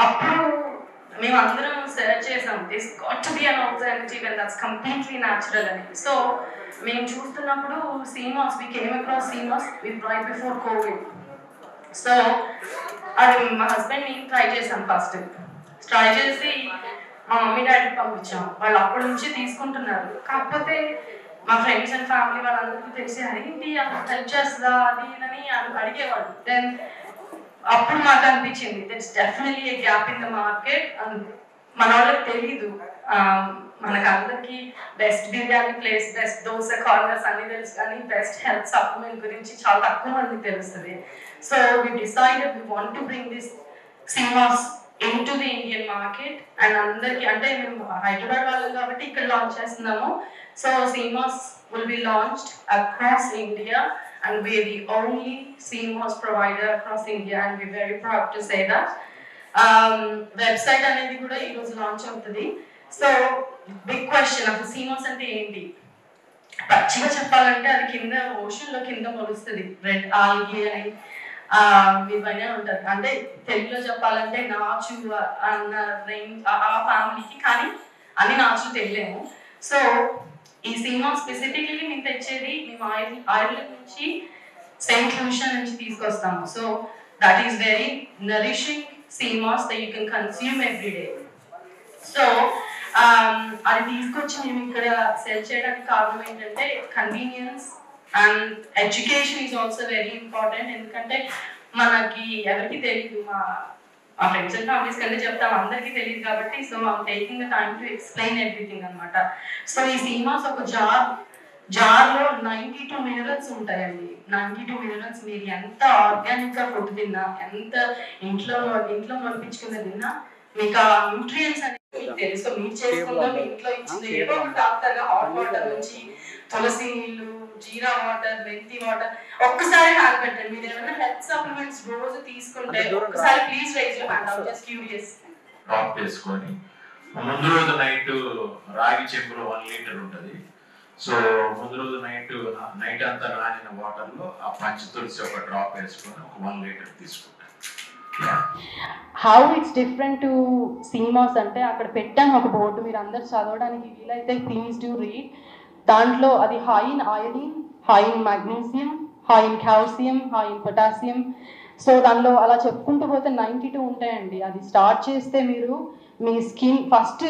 అప్పుడు మేమందరం సెర్చ్ చేసాం this got to be an alternative and that's completely natural అని. సో మేము చూస్తున్నప్పుడు sea moss we came across sea moss with right before covid. So అది మా హస్బెండ్ నేను ట్రై చేశాం. ఫస్ట్ ట్రై చేసి మా మమ్మీ డాడీకి పంపించాం. వాళ్ళు అప్పటి నుంచి తీసుకుంటున్నారు. కాకపోతే మా ఫ్రెండ్స్ అండ్ ఫ్యామిలీ వాళ్ళందరికీ తెలిసి ఏంటి హెల్ప్ చేస్తుందా అది అని అడిగేవాళ్ళు. దెన్ అప్పుడు మాకు అనిపించింది that's definitely A gap in the market. మన వాళ్ళకి తెలీదు. మనకు అందరికి best biryani place, best dosa corners అన్ని తెలుసు, కానీ బెస్ట్ హెల్త్ సప్లిమెంట్ గురించి చాలా తక్కువ మందికి తెలుస్తుంది. So we decided we want to bring this sea moss into the Indian market and అందరికి అంటే మేము హైదరాబాద్ వాళ్ళం కాబట్టి ఇక్కడ లాంచ్ చేస్తున్నాము. So CMOS will be launched across India and we're the only CMOS provider across India and we're very proud to say that. Website అనేది కూడా ఈరోజు లాంచ్ అవుతుంది. సో బిగ్ క్వశ్చన్ అసలు CMOS అంటే ఏంటి? పచ్చిగా చెప్పాలంటే అది కింద ఓషన్లో కింద మొలుస్తుంది, రెడ్ ఆల్గే అని ఇవన్నీ ఉంటారు. అంటే తెలుగులో చెప్పాలంటే నాచు అన్న రేంజ్ ఆ ఫ్యామిలీకి, కానీ అన్ని నాచులు తెలియలేము. సో ఈ CMOS స్పెసిఫిక్లీ మేము తెచ్చేది మేము ఐర్లాండ్ నుంచి సెయింట్ లూషియా నుంచి తీసుకొస్తాము. So that is very nourishing CMOS that you can consume every day. So అది తీసుకొచ్చి మేము ఇక్కడ సెల్ చేయడానికి కారణం ఏంటంటే convenience and education is also very important. ఎందుకంటే మనకి ఎవరికి తెలియదు, మా ఫ్రెండ్స్ అండ్ ఫ్యామిలీస్ కంటే చెప్తాం, అందరికీ తెలియదు కాబట్టి. So I'm taking the time to explain everything అనమాట. సో ఈ CMOS ఒక జార్లో 92 మినరల్స్ ఉంటాయండి. 92 మినరల్స్ మీరు ఎంత ఆర్గానిక్గా ఫుడ్ తిన్నా, ఎంత ఇంట్లో పంపించుకున్న తిన్నా మీకు ఆ న్యూట్రియన్స్ అనేది మీకు తెలుసు. మీరు చేసుకుందాం ఇంట్లో ఇచ్చింది ఏదో ఒక డాక్టర్గా హాట్ వాటర్ నుంచి తులసి నీళ్ళు, జీరా వాటర్, మెంతి వాటర్ ఒక్కసారి హ్యాండ్ పెట్టండి. మీరు ఏమైనా హెల్త్ సప్లిమెంట్స్ రోజు తీసుకుంటే ఒక్కసారి please rise your hand. I just curious. Drop చేసుకొని ముందు రోజు నైట్ రాగి చెంబులో 1 లీటర్ ఉంటుంది. సో ముందు రోజు నైట్ అంతా నానిన వాటర్లో ఆ పంచ తులసి ఒక డ్రాప్ వేసుకొని ఒక 1 లీటర్ తీసుకుంటాం. How it's different to CMOS అంటే అక్కడ పెట్టాను ఒక బోర్డు, మీరు అందరు చదవడానికి వీలైతే ప్లీజ్ డూ రీడ్. దాంట్లో అది high in iodine, high in magnesium, high in calcium, high in potassium. So దానిలో అలా చెప్పుకుంటూ పోతే 92 ఉంటాయండి. అది స్టార్ట్ చేస్తే మీరు మీ స్కిన్ ఫస్ట్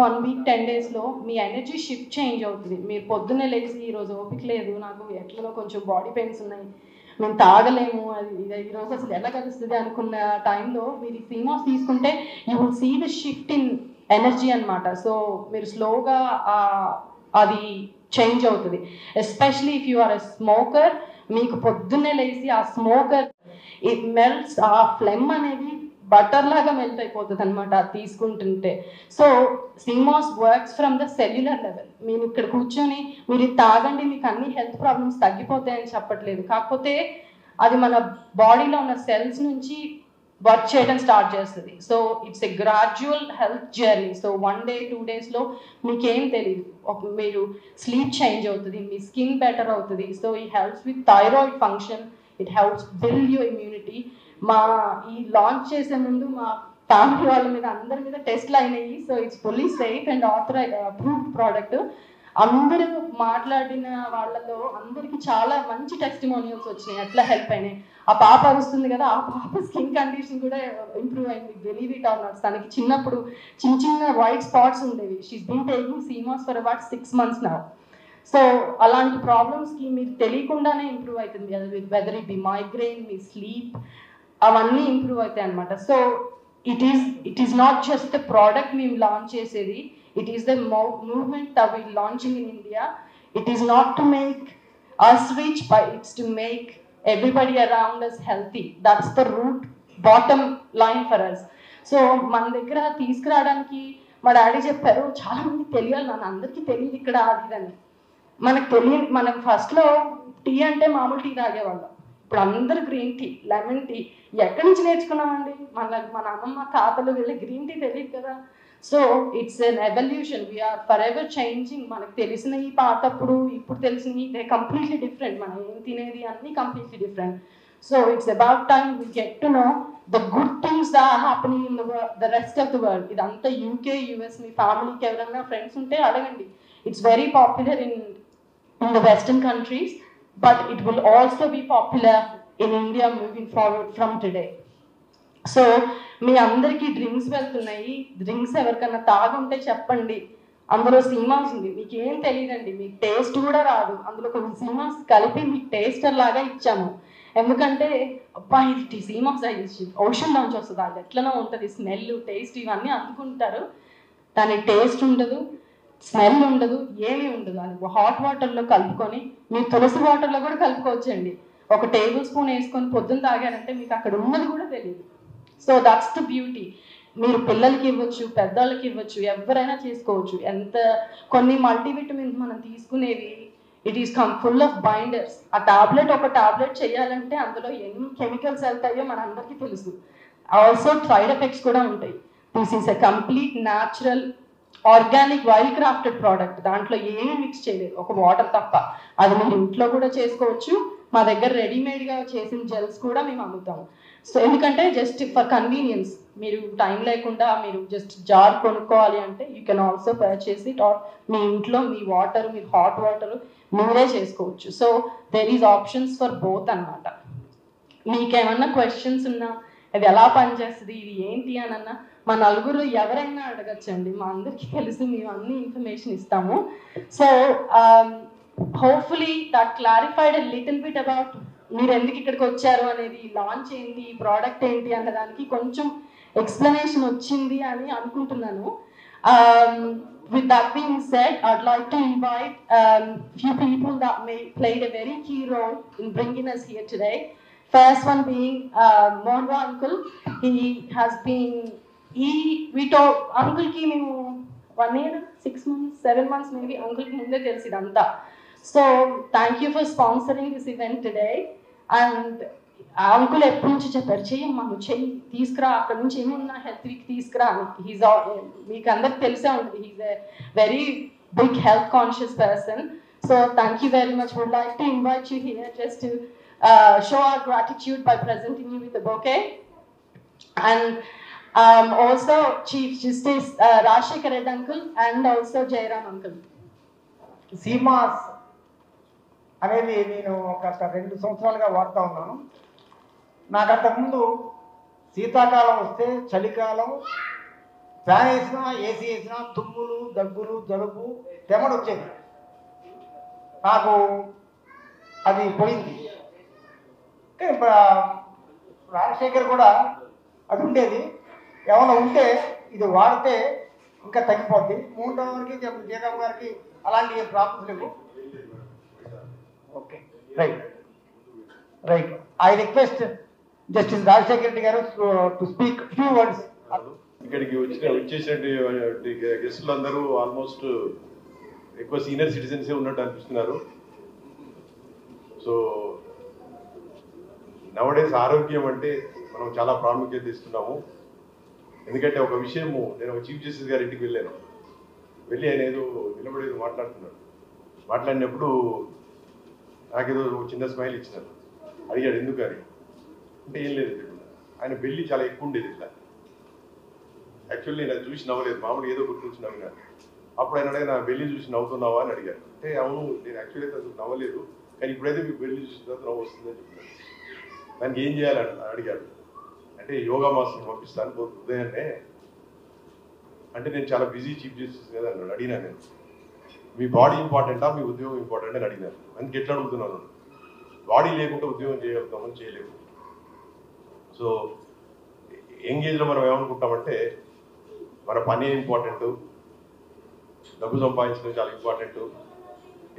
1 వీక్ 10 డేస్లో మీ ఎనర్జీ షిఫ్ట్ చేంజ్ అవుతుంది. మీరు పొద్దున్నే లేచి ఈరోజు ఓపిక లేదు, నాకు ఎట్లనో కొంచెం బాడీ పెయిన్స్ ఉన్నాయి, మేము తాగలేము, అది ఈరోజు అసలు ఎలా కలుస్తుంది అనుకున్న టైంలో మీరు ఈ CMOS తీసుకుంటే you will see the shift in energy అనమాట. సో మీరు స్లోగా అది చేంజ్ అవుతుంది. Especially if you are a smoker, మీకు పొద్దున్నే లేచి ఆ స్మోకర్ ఇట్ మెల్ట్స్, ఆ ఫ్లెమ్ అనేది బటర్ లాగా మెల్ట్ అయిపోతుంది అనమాట అది తీసుకుంటుంటే. So CMOS works from the cellular level. మీరు ఇక్కడ కూర్చొని మీరు తాగండి మీకు అన్ని హెల్త్ ప్రాబ్లమ్స్ తగ్గిపోతాయని చెప్పట్లేదు, కాకపోతే అది మన బాడీలో ఉన్న సెల్స్ నుంచి వర్క్ చేయడం స్టార్ట్ చేస్తుంది. So it's a gradual health journey. So 1 day 2 daysలో మీకేం తెలియదు, మీరు స్లీప్ చేంజ్ అవుతుంది, మీ స్కిన్ బెటర్ అవుతుంది. సో ఈ helps with thyroid function, it helps build your immunity. ఈ లాంచ్ చేసే ముందు మా ఫ్యామిలీ వాళ్ళ మీద అందరి మీద టెస్ట్లు అయినాయి. So it's fully safe and approved product. అందరూ మాట్లాడిన వాళ్ళలో అందరికి చాలా మంచి టెస్టిమోనియల్స్ వచ్చినాయి, ఎట్లా హెల్ప్ అయినాయి. ఆ పాప వస్తుంది కదా, ఆ పాప స్కిన్ కండిషన్ కూడా ఇంప్రూవ్ అయింది. బిలీవ్ ఇట్ ఆర్ నాట్, తనకి చిన్నప్పుడు చిన్న వైట్ స్పాట్స్ ఉండేవి. She's been taking CMOS for about 6 months now. So అలాంటి ప్రాబ్లమ్స్కి మీరు తెలియకుండానే ఇంప్రూవ్ అవుతుంది. అది వెదర్ ఇట్ బి మైగ్రెయిన్, మీ స్లీప్, అవన్నీ ఇంప్రూవ్ అవుతాయి అనమాట. So it is not just the product మేము లాంచ్ చేసేది, it is the movement that we're launching in India. It is not to make us rich, but it's to make everybody around us healthy. That's the root bottom line for us. So మన దగ్గర తీసుకురావడానికి మా daddy చెప్పారు, చాలా మంది తెలియాలి, నన్ను అందరికీ తెలియదు ఇక్కడ అది అని. మనకు ఫస్ట్లో టీ అంటే మామూలు టీ తాగేవాళ్ళం, ఇప్పుడు అందరూ గ్రీన్ టీ, లెమన్ టీ. ఎక్కడి నుంచి నేర్చుకున్నామండి? మన అమ్మమ్మ తాతలు వీళ్ళ గ్రీన్ టీ తెలియదు కదా. So it's an evolution, we're forever changing. మనకు తెలిసిన ఈ పాతప్పుడు ఇప్పుడు తెలిసినవి దే కంప్లీట్లీ డిఫరెంట్. మనం ఏం తినేది అన్నీ completely different. So it's about time we get to know the good things that happening in the rest of the world. ఇదంతా UK, US మీ ఫ్యామిలీకి ఎవరైనా ఫ్రెండ్స్ ఉంటే అడగండి. It's very popular in the Western countries, but it will also be popular in India moving forward from today. So మీ అందరికీ drinks వెళ్తున్నాయి. Drinks ఎవరికన్నా తాగుంటే చెప్పండి. అందులో సినిమాస్ ఉంది, మీకు ఏం తెలియదండి, మీకు టేస్ట్ కూడా రాదు. అందులో కొన్ని సినిమాస్ కలిపి మీకు టేస్టర్ లాగా ఇచ్చాము. ఎందుకంటే అబ్బా ఇది సినిమాస్ ఓషన్ నుంచి వస్తుంది, అది ఎట్లనో ఉంటుంది, స్మెల్ టేస్ట్ ఇవన్నీ అందుకుంటారు. దాని టేస్ట్ ఉండదు, స్మెల్ ఉండదు, ఏమీ ఉండదు. అది హాట్ వాటర్లో కలుపుకొని, మీరు తులసి వాటర్లో కూడా కలుపుకోవచ్చండి. ఒక టేబుల్ స్పూన్ వేసుకొని పొద్దున్న తాగారంటే మీకు అక్కడ ఉన్నది కూడా తెలియదు. So that's the beauty. మీరు పిల్లలకి ఇవ్వచ్చు, పెద్దవాళ్ళకి ఇవ్వచ్చు, ఎవరైనా చేసుకోవచ్చు. కొన్ని మల్టీవిటమిన్స్ మనం తీసుకునేవి it is full of binders. ఆ ఒక టాబ్లెట్ చేయాలంటే అందులో ఎన్ని కెమికల్స్ వెళ్తాయో మన అందరికీ తెలుసు. ఆల్సో సైడ్ ఎఫెక్ట్స్ కూడా ఉంటాయి. This is a complete natural organic wild crafted product. దాంట్లో ఏమీ మిక్స్ చేయలేదు, ఒక వాటర్ తప్ప. అది మీరు ఇంట్లో కూడా చేసుకోవచ్చు. మా దగ్గర రెడీమేడ్గా చేసిన జెల్స్ కూడా మేము అమ్ముతాము. సో ఎందుకంటే జస్ట్ ఫర్ కన్వీనియన్స్, మీరు టైం లేకుండా మీరు జస్ట్ జార్ కొనుక్కోవాలి అంటే you can also purchase it, or మీ ఇంట్లో మీ వాటర్, మీ హాట్ వాటర్ మీరే చేసుకోవచ్చు. So there is options for both అన్నమాట. మీకేమన్నా క్వశ్చన్స్ ఉన్నా, అది ఎలా పనిచేస్తుంది, ఇది ఏంటి అని అన్నా మా నలుగురు ఎవరైనా అడగచ్చండి. మా అందరికీ తెలుసు, మేము అన్ని ఇన్ఫర్మేషన్ ఇస్తాము. So hopefully that clarified a little bit about మీరు ఎందుకు ఇక్కడికి వచ్చారు అనేది, లాంచ్ ఏంటి, ఈ ప్రోడక్ట్ ఏంటి అన్న దానికి కొంచెం ఎక్స్ప్లెనేషన్ వచ్చింది అని అనుకుంటున్నాను. With that being said, I'd like to invite few people that played a very key role in bringing us here today. First one being Monwa uncle. He has been we told uncle ki memu 1 year 6 months 7 months maybe uncle ki munde telisi idanta. So thank you for sponsoring this event today. And uncle ఎప్పటి నుంచి చెప్పారు, చెయ్యమ్మా నువ్వు చెయ్యి, తీసుకురా, అక్కడ నుంచి ఏమున్నా health week తీసుకురా అని. మీకు అందరికి తెలిసే ఉంటుంది, he's a very big health conscious person. So thank you very much. Would like to invite you here just to show our gratitude by presenting you with the bouquet. And also chief justice Rajasekhar Reddy uncle and also Jayaram uncle. Sea moss అనేది నేను ఒక 2 సంవత్సరాలుగా వాడుతూ ఉన్నాను. నాకు అంతకుముందు శీతాకాలం వస్తే, చలికాలం ఫ్యాన్ వేసినా, ఏసీ వేసినా తుమ్ములు, దగ్గులు, జలుబు, తెమడు వచ్చేది. నాకు అది పోయింది. రాజశేఖర్ కూడా అది ఉండేది. ఏమైనా ఉంటే ఇది వాడితే ఇంకా తగ్గిపోద్ది. 3వ వరకు జయరామ్ గారికి అలాంటి ప్రాబ్లమ్స్ లేవు. Okay, right. I request justice Rajasekhar Reddy గారు టు స్పీక్ ఫ్యూ వర్డ్స్. ఇక్కడికి వచ్చేసినటువంటి గెస్టులు అందరూ ఆల్మోస్ట్ ఎక్కువ సీనియర్ సిటిజన్సే ఉన్నట్టు అనిపిస్తున్నారు. సో నవడేస్ ఆరోగ్యం అంటే మనం చాలా ప్రాముఖ్యత ఇస్తున్నాము. ఎందుకంటే ఒక విషయము, నేను చీఫ్ జస్టిస్ గారి ఇంటికి వెళ్ళి ఆయన ఏదో నిలబడేది మాట్లాడుతున్నాడు. మాట్లాడినప్పుడు నాకేదో చిన్న స్మైల్ ఇచ్చినారు. అడిగాడు ఎందుకని అంటే ఏం లేదు, ఆయన బెల్లి చాలా ఎక్కువ ఉండేది ఇట్లా. యాక్చువల్లీ నేను చూసి నవ్వలేదు, మామూలు ఏదో గుర్తు నవ్వినాను. అప్పుడు ఆయన అడిగి నా బెల్లి చూసి నవ్వుతున్నావా అని అడిగారు. అంటే అవును, నేను యాక్చువల్లీ అయితే అసలు నవ్వలేదు, కానీ ఇప్పుడైతే మీకు బెల్లి చూసిన తర్వాత నవ్వు వస్తుందని చెప్పినాను. దానికి ఏం చేయాలని అడిగాడు. అంటే యోగా మాస్టర్ని పంపిస్తాను ఉదయాన్నే. అంటే నేను చాలా బిజీ చీఫ్ జస్టిస్ కదా అన్నాడు. అడిగినా నేను, మీ బాడీ ఇంపార్టెంటా మీ ఉద్యోగం ఇంపార్టెంట్ అని అడిగినాను. అందుకే ఎట్లా అడుగుతున్నాను, బాడీ లేకుండా ఉద్యోగం చేయగలుగుతామని చేయలేము. సో ఎంగేజ్లో మనం ఏమనుకుంటామంటే మన పని ఇంపార్టెంట్, డబ్బు సంపాదించడం చాలా ఇంపార్టెంట్.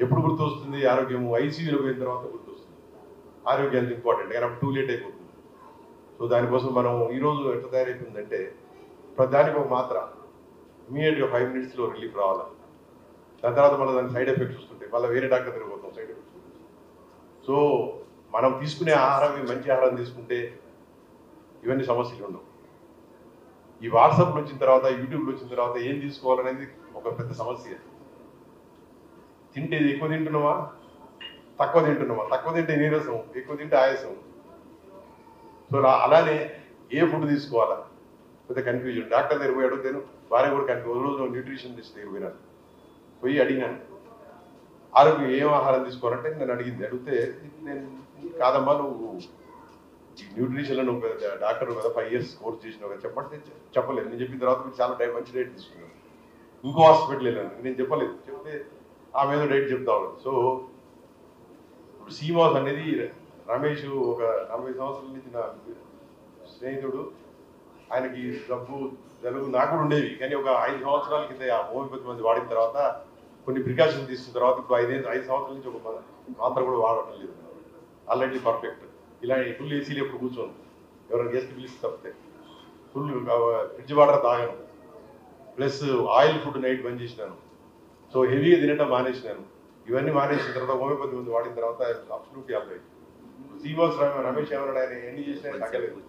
ఎప్పుడు గుర్తు వస్తుంది ఆరోగ్యం? ఐసీయూలో పోయిన తర్వాత గుర్తు వస్తుంది ఆరోగ్యం ఎంత ఇంపార్టెంట్, కానీ అప్పుడు టూ లేట్ అయిపోతుంది. సో దానికోసం మనం ఈరోజు ఎట్లా తయారైపోయిందంటే ప్రతిదానికి ఒక మాత్ర ఇమీడియట్గా 5 minutesలో రిలీఫ్ రావాలి. దాని తర్వాత మళ్ళీ దాని సైడ్ ఎఫెక్ట్స్ వస్తుంటాయి, మళ్ళీ వేరే డాక్టర్ తిరిగిపోతాం సైడ్ ఎఫెక్ట్స్. సో మనం తీసుకునే ఆహారం మంచి ఆహారం తీసుకుంటే ఇవన్నీ సమస్యలు ఉండవు. ఈ వాట్సాప్లు వచ్చిన తర్వాత, యూట్యూబ్లు వచ్చిన తర్వాత ఏం తీసుకోవాలనేది ఒక పెద్ద సమస్య. తింటే ఎక్కువ తింటున్నావా, తక్కువ తింటున్నావా? తక్కువ తింటే నీరసం, ఎక్కువ తింటే ఆయాసం. సో అలానే ఏ ఫుడ్ తీసుకోవాలా పెద్ద కన్ఫ్యూజన్. డాక్టర్ దగ్గర పోయి అడుగుతాను, భార్య కూడా కన్ఫ్యూజ్. రోజు న్యూట్రిషనిస్ట్ దగ్గర పోయినాను, పోయి అడిగినాను ఆరోగ్యం ఏం ఆహారం తీసుకోవాలంటే నేను అడిగితే నేను కాదమ్మా నువ్వు ఈ న్యూట్రిషన్లో నువ్వు డాక్టర్ కదా 5 years కోర్స్ చేసినావు కదా చెప్పంటే చెప్పలేదు. నేను చెప్పిన తర్వాత మీరు చాలా మంచి డైట్ తీసుకున్నాను. ఇంకో హాస్పిటల్ వెళ్ళాను, నేను చెప్పలేదు. చెప్తే ఆమె ఏదో డైట్ చెప్తా ఉన్నాను. సో ఇప్పుడు సీమాస్ అనేది రమేష్ ఒక 40 సంవత్సరాల నుంచి నా స్నేహితుడు. ఆయనకి జబ్బు జలుబు నాకు కూడా ఉండేవి, కానీ ఒక 5 సంవత్సరాల కింద ఆ హోమియోపతి మంది వాడిన తర్వాత కొన్ని ప్రికాషన్స్ తీసుకున్న తర్వాత ఇప్పుడు 5 సంవత్సరాల నుంచి ఒక మాత్ర కూడా వాడటం లేదు. Already perfect. ఇలా ఫుల్ ఏసీలు ఎప్పుడు కూర్చోను, ఎవరైనా గెస్ట్ పిలిచి తప్పితే ఫుల్ ఫ్రిడ్జ్ వాటర్ తాగాను. ప్లస్ ఆయిల్ ఫుడ్ నైట్ బంద్ చేసినాను. సో హెవీగా తినటం మానేసినాను. ఇవన్నీ మానేసిన తర్వాత హోమియోపతి మంది వాడిన తర్వాత అబ్సల్యూట్లీ అబ్బాయి సీమాస్ రమేష్ ఏమన్నాడు, ఆయన ఎన్ని చేసినా తగ్గలేదు.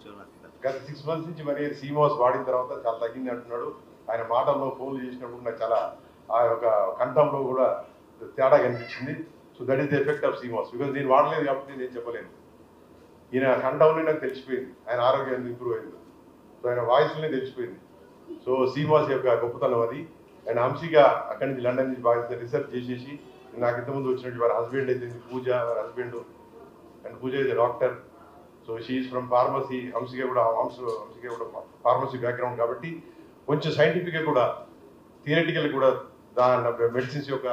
గత 6 months నుంచి మరి సీమాస్ వాడిన తర్వాత చాలా తగ్గింది అంటున్నాడు. ఆయన మాటల్లో ఫోన్లు చేసినప్పుడు నాకు చాలా ఆ యొక్క కంఠంలో కూడా తేడా కనిపించింది. So that is the effect of CMOS. Because నేను వాడలేదు కాబట్టి నేను చెప్పలేను. ఈయన కంఠంలో నాకు తెలిసిపోయింది ఆయన ఆరోగ్యం ఎంత ఇంప్రూవ్ అయింది. సో ఆయన వాయిస్లోనే తెలిసిపోయింది. సో సీమాస్ యొక్క గొప్పతనం అది. అండ్ హంసిగా అక్కడి నుంచి లండన్ నుంచి బాగా రీసెర్చ్ చేసేసి నాకు ఇంతకుముందు వచ్చినట్టు వారి హస్బెండ్ అయితే పూజ, వారి husband and Pooja is doctor. So she is from pharmacy. హంసిగా కూడా ఫార్మసీ బ్యాక్గ్రౌండ్ కాబట్టి కొంచెం సైంటిఫిక్గా కూడా థియరటికల్ కూడా దాని మెడిసిన్స్ యొక్క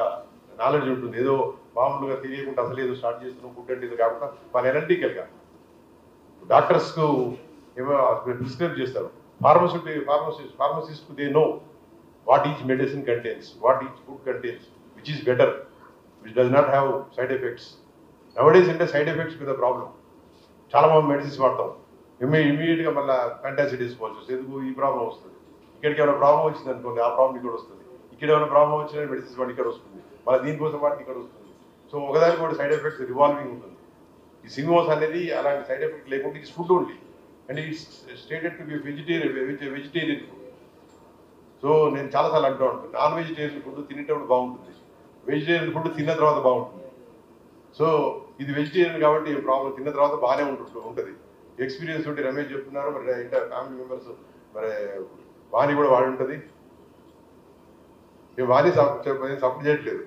నాలెడ్జ్ ఉంటుంది. ఏదో మామూలుగా తెలియకుండా అసలు ఏదో స్టార్ట్ చేస్తున్నాం ఫుడ్ అంటే ఇది కాకుండా వాళ్ళు ఎనలిటికల్గా డాక్టర్స్కు ఏమో ప్రిస్క్రైబ్ చేస్తారు. Pharmacist they know what each medicine contains, what each food contains, which is better, which does not have side effects. Nowadays అంటే సైడ్ ఎఫెక్ట్స్ మీద ప్రాబ్లం. చాలా మంది మెడిసిన్స్ వాడతాం, ఇమీడియట్గా మళ్ళీ ఫ్యాంటాసిడ్ వేసుకోవాల్సి వస్తుంది. ఎందుకు ఈ ప్రాబ్లం వస్తుంది, ఇక్కడికి ఏమైనా ప్రాబ్లం వచ్చింది అనుకోండి ఆ ప్రాబ్లం ఇక్కడ వస్తుంది, ఇక్కడ ఏమైనా ప్రాబ్లం వచ్చిన మెడిసిన్స్ వాడికి ఇక్కడ వస్తుంది, మళ్ళీ దీనికోసం వాడికి ఇక్కడ వస్తుంది. సో ఒకదానికి కూడా సైడ్ ఎఫెక్ట్స్ రివాల్వింగ్ ఉంటుంది. ఈ సిమోస్ అనేది అలాంటి సైడ్ ఎఫెక్ట్ లేకుండా it's food only and it's stated to be vegetarian food. So నేను చాలాసార్లు అంటూ ఉంటాను, నాన్ వెజిటేరియన్ ఫుడ్ తినేటప్పుడు బాగుంటుంది, వెజిటేరియన్ ఫుడ్ తిన్న తర్వాత బాగుంటుంది. సో ఇది వెజిటేరియన్ కాబట్టి ప్రాబ్లం తిన్న తర్వాత బాగానే ఉంటుంది. ఎక్స్పీరియన్స్ ఉంటే రమేష్ చెప్తున్నారు, మరి ఇంకా ఫ్యామిలీ మెంబర్స్ మరి వాణి కూడా వాడి ఉంటుంది. మేము వాణి సపోర్ట్ చేయట్లేదు,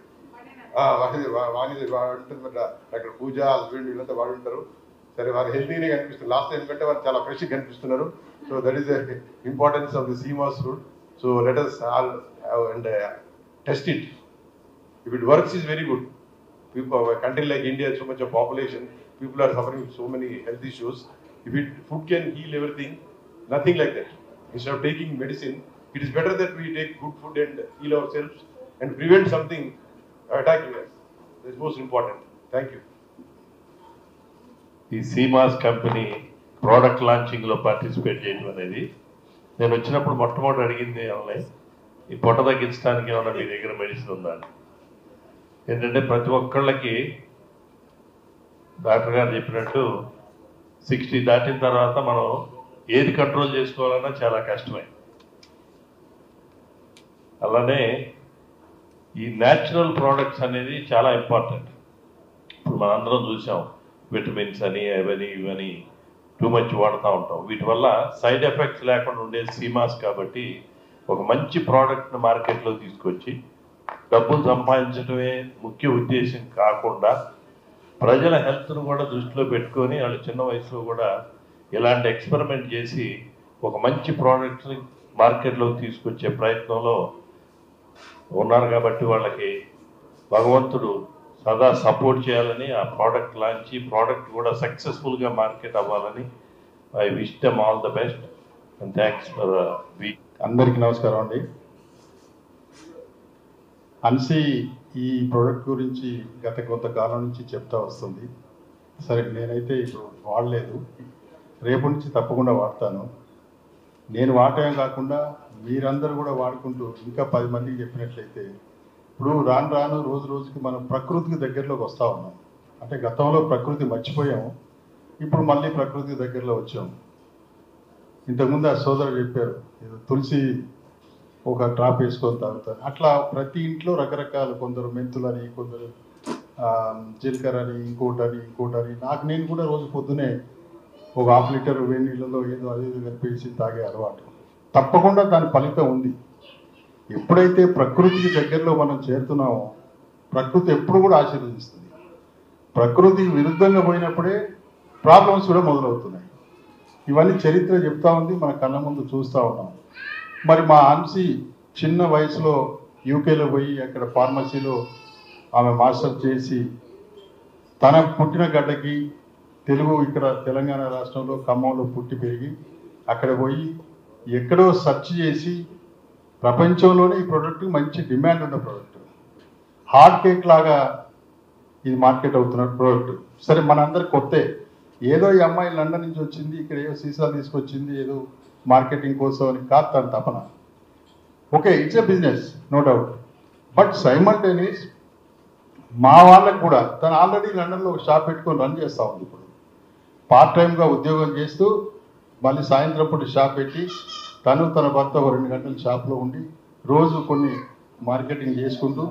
వాణి వాడుంటుంది. మరి అక్కడ పూజ హస్బెండ్ వీళ్ళంతా వాడుంటారు. సరే వారి హెల్తీనే కనిపిస్తుంది లాస్ట్ టైం కంటే వారు చాలా ఫ్రెష్గా కనిపిస్తున్నారు. So that is the importance of the CMOS food. So let us all have and test it. If it works, is very good. People, a country like India, so much of population, people are suffering with so many health issues. If food can heal everything, nothing like that. Instead of taking medicine, it is better that we take good food and heal ourselves and prevent something attacking us. That is most important. Thank you. ఈ CMOS company product లాంచింగ్లో participate చేయడం అనేది నేను వచ్చినప్పుడు మొట్టమొదటి అడిగింది ఏమన్నా ఈ పొట్ట తగ్గించడానికి ఏమన్నా మీ దగ్గర మెడిసిన్ ఉందా అని. ఏంటంటే ప్రతి ఒక్కళ్ళకి డాక్టర్ గారు చెప్పినట్టు 60 దాటిన తర్వాత మనం ఏది కంట్రోల్ చేసుకోవాలన్నా చాలా కష్టమే. అలానే ఈ న్యాచురల్ ప్రోడక్ట్స్ అనేది చాలా ఇంపార్టెంట్. ఇప్పుడు మనందరం చూసాం విటమిన్స్ అని అవని ఇవని టూ మచ్ వాడుతూ ఉంటాం. వీటి వల్ల సైడ్ ఎఫెక్ట్స్ లేకుండా ఉండే సీమాస్ కాబట్టి ఒక మంచి ప్రోడక్ట్ని మార్కెట్లో తీసుకొచ్చి డబ్బులు సంపాదించడమే ముఖ్య ఉద్దేశం కాకుండా ప్రజల హెల్త్ను కూడా దృష్టిలో పెట్టుకొని వాళ్ళు చిన్న వయసులో కూడా ఇలాంటి ఎక్స్పెరిమెంట్ చేసి ఒక మంచి ప్రోడక్ట్ని మార్కెట్లోకి తీసుకొచ్చే ప్రయత్నంలో ఉన్నారు. కాబట్టి వాళ్ళకి భగవంతుడు సదా సపోర్ట్ చేయాలని, ఆ ప్రోడక్ట్ లాంచ్ ప్రోడక్ట్ కూడా సక్సెస్ఫుల్గా మార్కెట్ అవ్వాలని I wish them all the best and thanks for week. అందరికీ నమస్కారం అండి. హన్సీ ఈ ప్రోడక్ట్ గురించి గత కొంతకాలం నుంచి చెప్తా వస్తుంది. సరే నేనైతే ఇప్పుడు వాడలేదు, రేపు నుంచి తప్పకుండా వాడతాను. నేను వాడటమే కాకుండా మీరందరూ కూడా వాడుకుంటూ ఇంకా 10 మందికి చెప్పినట్లయితే ఇప్పుడు రాను రాను రోజు రోజుకి మనం ప్రకృతికి దగ్గరలోకి వస్తూ ఉన్నాం. అంటే గతంలో ప్రకృతి మర్చిపోయాము, ఇప్పుడు మళ్ళీ ప్రకృతికి దగ్గరలో వచ్చాము. ఇంతకుముందు ఆ సోదరుడు చెప్పారు తులసి ఒక డ్రాప్ వేసుకొని తాగుతారు. అట్లా ప్రతి ఇంట్లో రకరకాలు, కొందరు మెంతులని, కొందరు జీలకర్ర అని, ఇంకోటని. నేను కూడా రోజు పొద్దునే ఒక 1/2 లీటర్ వేడి నీళ్ళలో ఏదో అది కలిపేసి తాగే అలవాటు. తప్పకుండా దాని ఫలితం ఉంది. ఎప్పుడైతే ప్రకృతికి దగ్గరలో మనం చేరుతున్నామో ప్రకృతి ఎప్పుడు కూడా ఆశీర్వదిస్తుంది. ప్రకృతికి విరుద్ధంగా పోయినప్పుడే ప్రాబ్లమ్స్ కూడా మొదలవుతున్నాయి. ఇవన్నీ చరిత్ర చెప్తా ఉంది, మన కళ్ళ ముందు చూస్తూ ఉన్నాం. మరి మా హన్సీ చిన్న వయసులో యూకేలో పోయి అక్కడ ఫార్మసీలో ఆమె మాస్టర్ చేసి తన పుట్టిన గడ్డకి తెలుగు ఇక్కడ తెలంగాణ రాష్ట్రంలో ఖమ్మంలో పుట్టి పెరిగి అక్కడ పోయి ఎక్కడో సెర్చ్ చేసి ప్రపంచంలోనే ఈ ప్రోడక్ట్ మంచి డిమాండ్ ఉన్న ప్రోడక్ట్, హాట్ కేక్ లాగా ఇది మార్కెట్ అవుతున్న ప్రోడక్ట్. సరే మనందరికి కొత్తే, ఏదో ఈ అమ్మాయి లండన్ నుంచి వచ్చింది, ఇక్కడ ఏదో సీసాలు తీసుకొచ్చింది ఏదో మార్కెటింగ్ కోసం అని కాదు తన తపన. Okay, it's a business, no doubt. But simultaneous మా వాళ్ళకు కూడా తను ఆల్రెడీ లండన్లో ఒక షాప్ పెట్టుకొని రన్ చేస్తూ ఉంది. ఇప్పుడు పార్ట్ టైంగా ఉద్యోగం చేస్తూ మళ్ళీ సాయంత్రం పూట షాప్ పెట్టి తను తన భర్త 2 గంటలు షాప్లో ఉండి రోజు కొన్ని మార్కెటింగ్ చేసుకుంటూ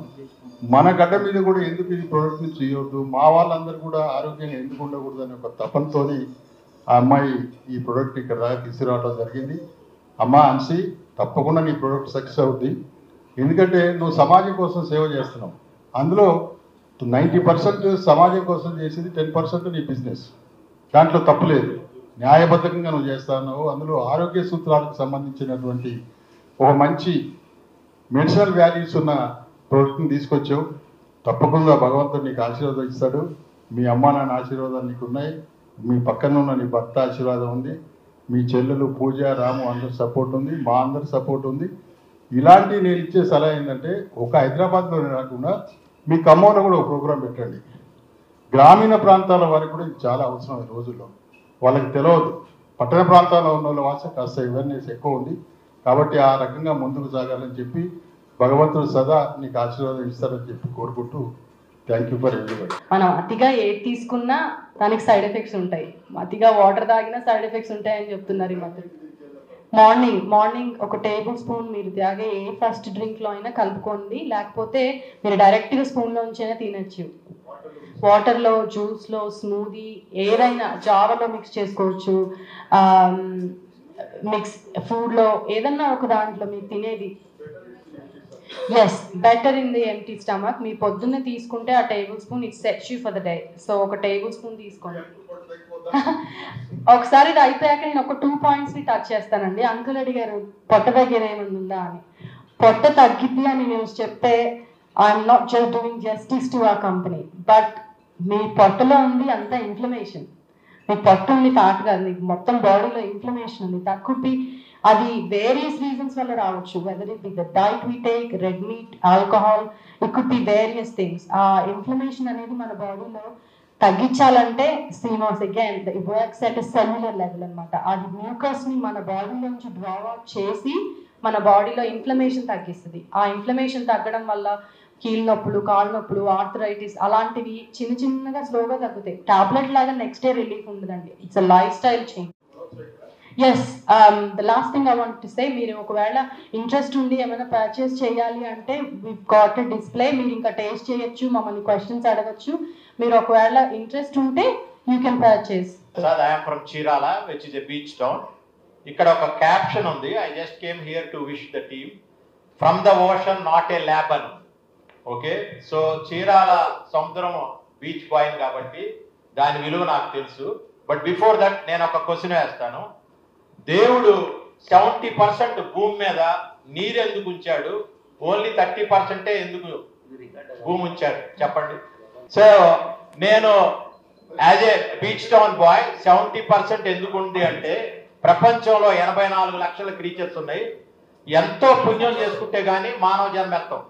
మన గడ్డ మీద కూడా ఎందుకు ఇది ప్రోడక్ట్ని చేయవద్దు, మా వాళ్ళందరూ కూడా ఆరోగ్యంగా ఎందుకు ఉండకూడదు అనే ఒక తపనతో ఆ అమ్మాయి ఈ ప్రోడక్ట్ ఇక్కడ దాకా తీసుకురావడం జరిగింది. అమ్మ హన్సీ, తప్పకుండా నీ ప్రోడక్ట్ సక్సెస్ అవుద్ది. ఎందుకంటే నువ్వు సమాజం కోసం సేవ చేస్తున్నావు. అందులో 90% సమాజం కోసం చేసేది 10% నీ బిజినెస్. దాంట్లో తప్పులేదు, న్యాయబద్ధంగా నువ్వు చేస్తా ఉన్నావు. అందులో ఆరోగ్య సూత్రాలకు సంబంధించినటువంటి ఒక మంచి మెడిసినల్ వాల్యూస్ ఉన్న ప్రోడక్ట్ని తీసుకొచ్చావు. తప్పకుండా భగవంతుడు నీకు ఆశీర్వాదం ఇస్తాడు. మీ అమ్మ నాన్న ఆశీర్వాదాలు నీకు ఉన్నాయి, మీ పక్కన ఉన్న నీ భర్త ఆశీర్వాదం ఉంది, మీ చెల్లెలు పూజ రాము అందరి సపోర్ట్ ఉంది, మా అందరి సపోర్ట్ ఉంది. ఇలాంటి నేను ఇచ్చే సలహా ఏంటంటే ఒక హైదరాబాద్లోనే కాకుండా మీ ఖమ్మంలో కూడా ఒక ప్రోగ్రాం పెట్టండి. గ్రామీణ ప్రాంతాల వారికి కూడా ఇది చాలా అవసరం. ఈ రోజుల్లో వాళ్ళకి తెలియదు, పట్టణ ప్రాంతాల్లో ఉన్న వాళ్ళ వాస కాస్త అవేర్నెస్ ఎక్కువ ఉంది. కాబట్టి ఆ రకంగా ముందుకు సాగాలని చెప్పి భగవంతుడు సదా నీకు ఆశీర్వాదం ఇస్తారని చెప్పి కోరుకుంటూ థ్యాంక్ యూ ఫర్ ఎవ్రీబడి. మనం అతిగా ఏది తీసుకున్నా దానికి సైడ్ ఎఫెక్ట్స్ ఉంటాయి, అతిగా వాటర్ తాగినా సైడ్ ఎఫెక్ట్స్ ఉంటాయని చెప్తున్నారు ఈ మధ్య. మార్నింగ్ ఒక టేబుల్ స్పూన్ మీరు తాగే ఏ ఫస్ట్ డ్రింక్లో అయినా కలుపుకోండి, లేకపోతే మీరు డైరెక్ట్గా స్పూన్లో ఉంచైనా తినచ్చు. వాటర్లో, జ్యూస్లో, స్మూదీ ఏదైనా, జావలో మిక్స్ చేసుకోవచ్చు, మిక్స్ ఫుడ్లో ఏదన్నా ఒక దాంట్లో మీరు తినేది. Yes, better in the empty stomach. మీరు పొద్దున్నే తీసుకుంటే ఆ tablespoon it sets you for the day. So ఒక టేబుల్ స్పూన్ తీసుకోండి. ఒకసారి ఇది అయిపోయాక నేను ఒక 2 పాయింట్స్ని టచ్ చేస్తానండి. అంకుల్ అడిగారు పొట్ట దగ్గర ఏమైనా ఉందా అని. పొట్ట తగ్గిద్ది అని నేను చెప్తే I'm not just doing justice to our company, but మీ పొట్టలో ఉంది అంతా ఇన్ఫ్లమేషన్. మీకు పొట్ట ఉంది, ఫ్యాట్ కాదు, మీకు మొత్తం బాడీలో ఇన్ఫ్లమేషన్ ఉంది. తక్కువ అది వేరియస్ రీజన్స్ వల్ల రావచ్చు, whether it be the diet we take, red meat, alcohol, it could be various things. ఆ ఇన్ఫ్లమేషన్ అనేది మన బాడీలో తగ్గించాలంటే sea moss again it works at cellular level అనమాట. అది మ్యూకస్ని మన బాడీ నుంచి డ్రా అవుట్ చేసి మన బాడీలో ఇన్ఫ్లమేషన్ తగ్గిస్తుంది. ఆ ఇన్ఫ్లమేషన్ తగ్గడం వల్ల కీళ్ళ నొప్పులు, కాళ్ళ నొప్పులు, ఆర్థరైటిస్ అలాంటివి చిన్నగా స్లోగా తగ్గుతాయి. టాబ్లెట్ లాగా నెక్స్ట్ డే రిలీఫ్ ఉండదండి. It's a lifestyle change. Yes, the last thing I want to say, మీరు ఒకవేళ ఇంట్రెస్ట్ ఉండి ఏమైనా పర్చేస్ చేయాలి అంటే వి గాట్ ఎ డిస్ప్లే, మీరు ఇంకా టేస్ట్ చేయొచ్చు, మమ్మల్ని క్వశ్చన్స్ అడగచ్చు. మీరు ఒకవేళ ఇంట్రెస్ట్ ఉంటే you can purchase. Sir, I am from Chirala, which is a beach town. ఇక్కడ ఒక క్యాప్షన్ ఉంది, I just came here to wish the team from the ocean not a lab అని. ఓకే, సో చీరాల సముద్రం beach bye కాబట్టి దాని విలువ నాకు తెలుసు. బట్ బిఫోర్ దట్ నేను ఒక క్వశ్చన్ వేస్తాను. దేవుడు 70% భూమి మీద నీరు ఎందుకు ఉంచాడు, ఓన్లీ 30% ఎందుకు భూమి ఉంచాడు చెప్పండి. సో నేను as a beach town boy 70% ఎందుకు ఉంది అంటే, ప్రపంచంలో 84 లక్షల క్రీచర్స్ ఉన్నాయి. ఎంతో పుణ్యం చేసుకుంటే గానీ మానవ జన్మ ఎత్తాం.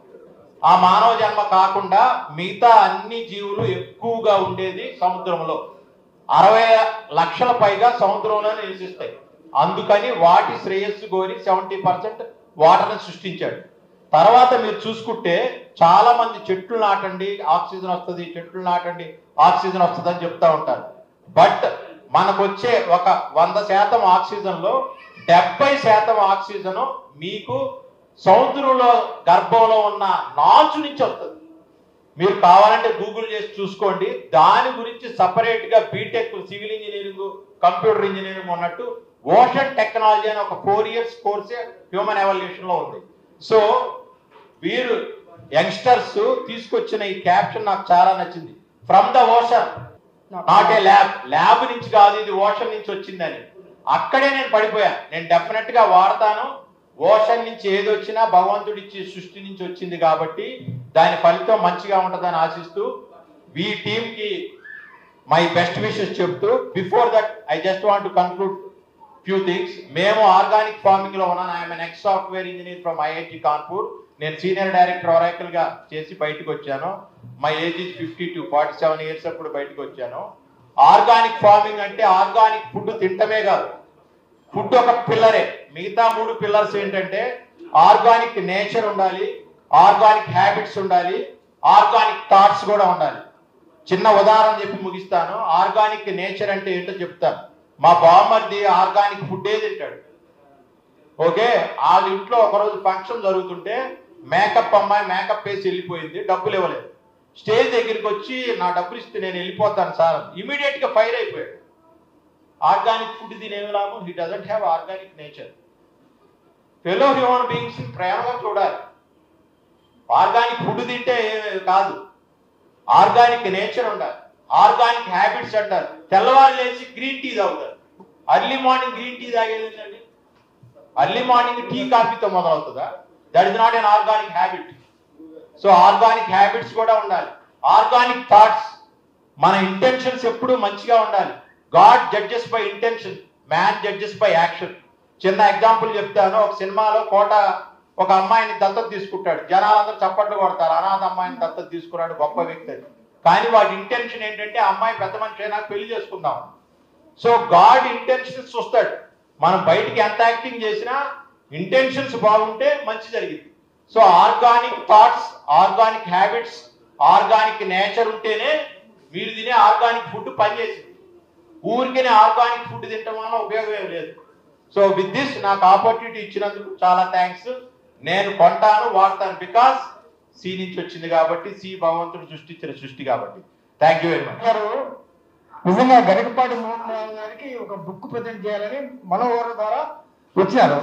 ఆ మానవ జన్మ కాకుండా మిగతా అన్ని జీవులు ఎక్కువగా ఉండేది సముద్రంలో. 60 లక్షల పైగా సముద్రంలోనే నివసిస్తాయి. అందుకని వాటి శ్రేయస్సు కోరి 70% వాటర్ని సృష్టించాడు. తర్వాత మీరు చూసుకుంటే చాలా మంది చెట్లు నాటండి ఆక్సిజన్ వస్తుంది, చెట్లు నాటండి ఆక్సిజన్ వస్తుంది అని చెప్తా ఉంటారు. బట్ మనకు వచ్చే ఒక 100% ఆక్సిజన్లో 70% ఆక్సిజన్ మీకు సముద్రంలో గర్భంలో ఉన్న నాచు నుంచి వస్తుంది. మీరు కావాలంటే గూగుల్ చేసి చూసుకోండి. దాని గురించి సపరేట్గా B Tech, civil engineering computer engineering ఉన్నట్టు ఓషన్ టెక్నాలజీ అని ఒక 4 years కోర్సే హ్యూమన్ ఎవల్యూషన్ లో ఉంది. సో వీరు యంగ్స్టర్స్ తీసుకొచ్చిన ఈ క్యాప్షన్ నాకు చాలా నచ్చింది. From the ocean not a lab నుంచి కాదు, ఇది ఓషన్ నుంచి వచ్చిందని. అక్కడే నేను పడిపోయాను. నేను డెఫినెట్ గా వాడతాను. ఓషన్ నుంచి ఏది వచ్చినా భగవంతుడిచ్చి సృష్టి నుంచి వచ్చింది కాబట్టి దాని ఫలితం మంచిగా ఉంటుందని ఆశిస్తూ ఈ టీమ్ కి మై బెస్ట్ విషెస్ చెప్తూ, before that I just want to conclude few things. మేము ఆర్గానిక్ ఫార్మింగ్ లో ఉన్నాను. I'm N X software engineer from IIT Kanpur. నేను సీనియర్ డైరెక్టర్ ఒరాకిల్ గా చేసి బయటకు వచ్చాను. మై ఏజ్ ఇస్ 52, 47 years అప్పుడు బయటకు వచ్చాను. ఆర్గానిక్ ఫార్మింగ్ అంటే ఆర్గానిక్ ఫుడ్ తింటమే కాదు, ఫుడ్ ఒక పిల్లరే. మిగతా 3 పిల్లర్స్ ఏంటంటే ఆర్గానిక్ నేచర్ ఉండాలి, ఆర్గానిక్ హ్యాబిట్స్ ఉండాలి, ఆర్గానిక్ థాట్స్ కూడా ఉండాలి. చిన్న ఉదాహరణ చెప్పి ముగిస్తాను. ఆర్గానిక్ నేచర్ అంటే ఏంటో చెప్తాను. మా బామ్మర్ది ఆర్గానిక్ ఫుడ్డే తింటాడు. ఓకే, వాళ్ళ ఇంట్లో ఒకరోజు ఫంక్షన్ జరుగుతుంటే మేకప్ అమ్మాయి మేకప్ వేసి వెళ్ళిపోయింది, డబ్బులు ఇవ్వలేదు. స్టేజ్ దగ్గరికి వచ్చి నా డబ్బులు ఇస్తే నేను వెళ్ళిపోతాను సార్, ఇమీడియట్ గా ఫైర్ అయిపోయాడు. ఆర్గానిక్ ఫుడ్ తినేమి లాభం? He doesn't have organic nature. Fellow human beings ప్రేమగా చూడాలి. ఆర్గానిక్ ఫుడ్ తింటే కాదు, ఆర్గానిక్ నేచర్ ఉండాలి, ఆర్గానిక్ హ్యాబిట్స్ అంటారు. తెల్లవారు లేచి గ్రీన్ టీ తాగుతారు. అర్లీ మార్నింగ్ గ్రీన్ టీ తాగేది, అర్లీ మార్నింగ్ టీ కాఫీతో మొదలవుతుందా? That is not an organic habit. So organic habits కూడా ఉండాలి. ఆర్గానిక్ థాట్స్, మన ఇంటెన్షన్స్ ఎప్పుడు మంచిగా ఉండాలి. God judges by intention, man judges by action. చిన్న ఎగ్జాంపుల్ చెప్తాను. ఒక సినిమాలో కోట ఒక అమ్మాయిని దత్తత తీసుకుంటాడు. జనాలందరూ చప్పట్లు కొడతారు, అనాథ అమ్మాయిని దత్తత తీసుకున్నాడు, గొప్ప వ్యక్తి అని. కానీ వాడి ఇంటెన్షన్ ఏంటంటే ఆ అమ్మాయి పెద్ద మనిషి అయినా పెళ్లి చేసుకుందాం. సో గాడ్ ఇంటెన్షన్స్ చూస్తాడు. మనం బయటికి ఎంత యాక్టింగ్ చేసినా ఇంటెన్షన్స్ బాగుంటే మంచి జరిగింది. So organic thoughts, organic habits, organic nature ఉంటేనే మీరు తినే ఆర్గానిక్ ఫుడ్ పనిచేసింది. ఊరికనే ఆర్గానిక్ ఫుడ్ తినడం వల్ల ఉపయోగం ఏం లేదు. సో విత్ దిస్ నాకు ఆపర్చునిటీ ఇచ్చినందుకు చాలా థ్యాంక్స్. నేను కొంటాను, వాడతాను. బికాస్ సి నుంచి వచ్చింది కాబట్టి, సి భగవంతుడు సృష్టించిన సృష్టి కాబట్టి. Thank you very much. నిజంగా గరికపాటి మోహన్ గారికి ఒక బుక్ ప్రజెంట్ చేయాలని మనోహర్ ద్వారా వచ్చారు.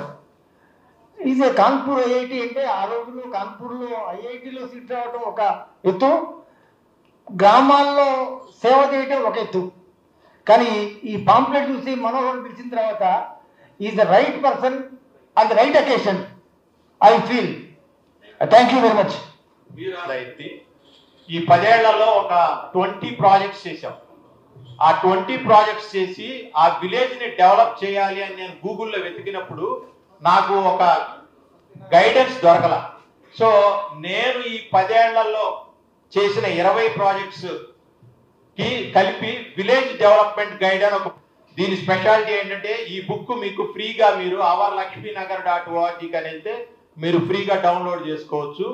ఈజ్ ఏ కాన్పూర్ ఐఐటి అంటే ఆ రోజుల్లో కాన్పూర్లో ఐఐటిలో సీట్ రావడం ఒక ఎత్తు, గ్రామాల్లో సేవ చేయటం ఒక ఎత్తు. కానీ ఈ పాంప్లెట్ చూసి మనోహర్ పిలిచిన తర్వాత is the right person on the right occasion I feel. Thank you very much. ఈ 10 ఏళ్లలో ఒక 20 ప్రాజెక్ట్స్ చేశాం. ఆ 20 ప్రాజెక్ట్స్ చేసి ఆ విలేజ్ ని డెవలప్ చేయాలి అని నేను గూగుల్లో వెతికినప్పుడు నాకు ఒక గైడెన్స్ దొరకల. సో నేను ఈ 10 ఏళ్లలో చేసిన 20 ప్రాజెక్ట్స్ కి కలిపి విలేజ్ డెవలప్మెంట్ గైడ్ అని ఒక, దీని స్పెషాలిటీ ఏంటంటే ఈ బుక్ మీకు ఫ్రీగా మీరు avarlakshminagar.org అని వెళ్తే మీరు ఫ్రీగా డౌన్లోడ్ చేసుకోవచ్చు.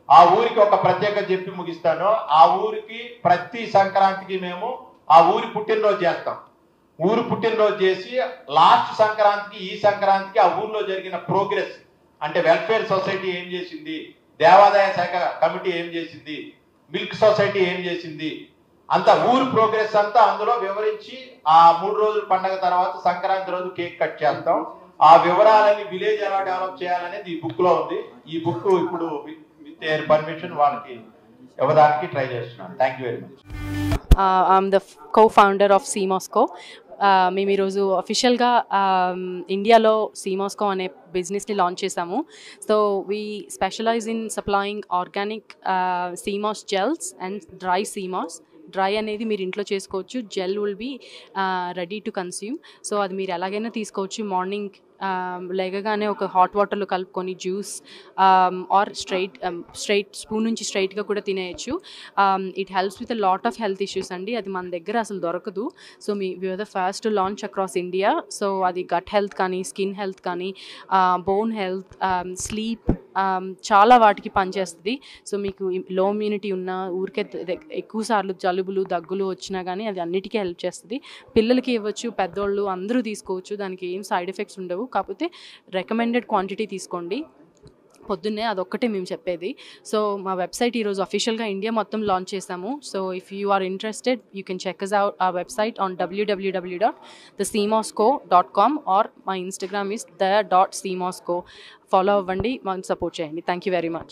ఆ ఊరికి ఒక ప్రత్యేకత చెప్పి ముగిస్తాను. ఆ ఊరికి ప్రతి సంక్రాంతికి మేము ఆ ఊరి పుట్టినరోజు చేస్తాం. ఊరు పుట్టినరోజు చేసి లాస్ట్ సంక్రాంతికి, ఈ సంక్రాంతికి ఆ ఊర్లో జరిగిన ప్రోగ్రెస్ అంటే వెల్ఫేర్ సొసైటీ ఏం చేసింది, దేవాదాయ శాఖ కమిటీ ఏం చేసింది, మిల్క్ సొసైటీ ఏం చేసింది, అంత ఊరు ప్రోగ్రెస్ అంతా అందులో వివరించి ఆ 3 రోజుల పండగ తర్వాత సంక్రాంతి రోజు కేక్ కట్ చేస్తాం. ఆ వివరాలని విలేజ్ ఎలా డెవలప్ చేయాలనేది ఈ బుక్ లో ఉంది. ఈ బుక్ ఇప్పుడు విత్ దేర్ పర్మిషన్ వాళ్ళకి ఇవ్వడానికి ట్రై చేస్తున్నాను. Thank you very much. I'm the co-founder of Seamossco. మేము ఈరోజు అఫీషియల్గా ఇండియాలో సీమాస్కో అనే బిజినెస్ని లాంచ్ చేసాము. So we specialise in supplying organic sea moss gels and dry sea moss. Dry అనేది మీరు ఇంట్లో చేసుకోవచ్చు, gel will be ready to consume. So అది మీరు ఎలాగైనా తీసుకోవచ్చు. మార్నింగ్ లేగగానే ఒక హాట్ వాటర్లో కలుపుకొని జ్యూస్ ఆర్ స్ట్రైట్ స్పూన్ నుంచి స్ట్రైట్గా కూడా తినేయచ్చు. It helps with a lot of health issues అండి. అది మన దగ్గర అసలు దొరకదు. So we're the first launch across India. So అది గట్ హెల్త్ కానీ, స్కిన్ హెల్త్ కానీ, బోన్ హెల్త్, స్లీప్, చాలా వాటికి పనిచేస్తుంది. సో మీకు లో ఇమ్యూనిటీ ఉన్న, ఊరికే ఎక్కువ సార్లు జలుబులు దగ్గులు వచ్చినా కానీ అది అన్నిటికీ హెల్ప్ చేస్తుంది. పిల్లలకి ఇవ్వచ్చు, పెద్దోళ్ళు అందరూ తీసుకోవచ్చు. దానికి ఏం సైడ్ ఎఫెక్ట్స్ ఉండవు. కాకపోతే రికమెండెడ్ క్వాంటిటీ తీసుకోండి. పొద్దున్నే అదొక్కటే మేము చెప్పేది. సో మా వెబ్సైట్ ఈరోజు అఫీషియల్గా ఇండియా మొత్తం లాంచ్ చేసాము. So if you are interested you can check us out our website on www.theseamosco.com or my Instagram is the.seamosco. Follow అవ్వండి, మాకు సపోర్ట్ చేయండి. Thank you very much.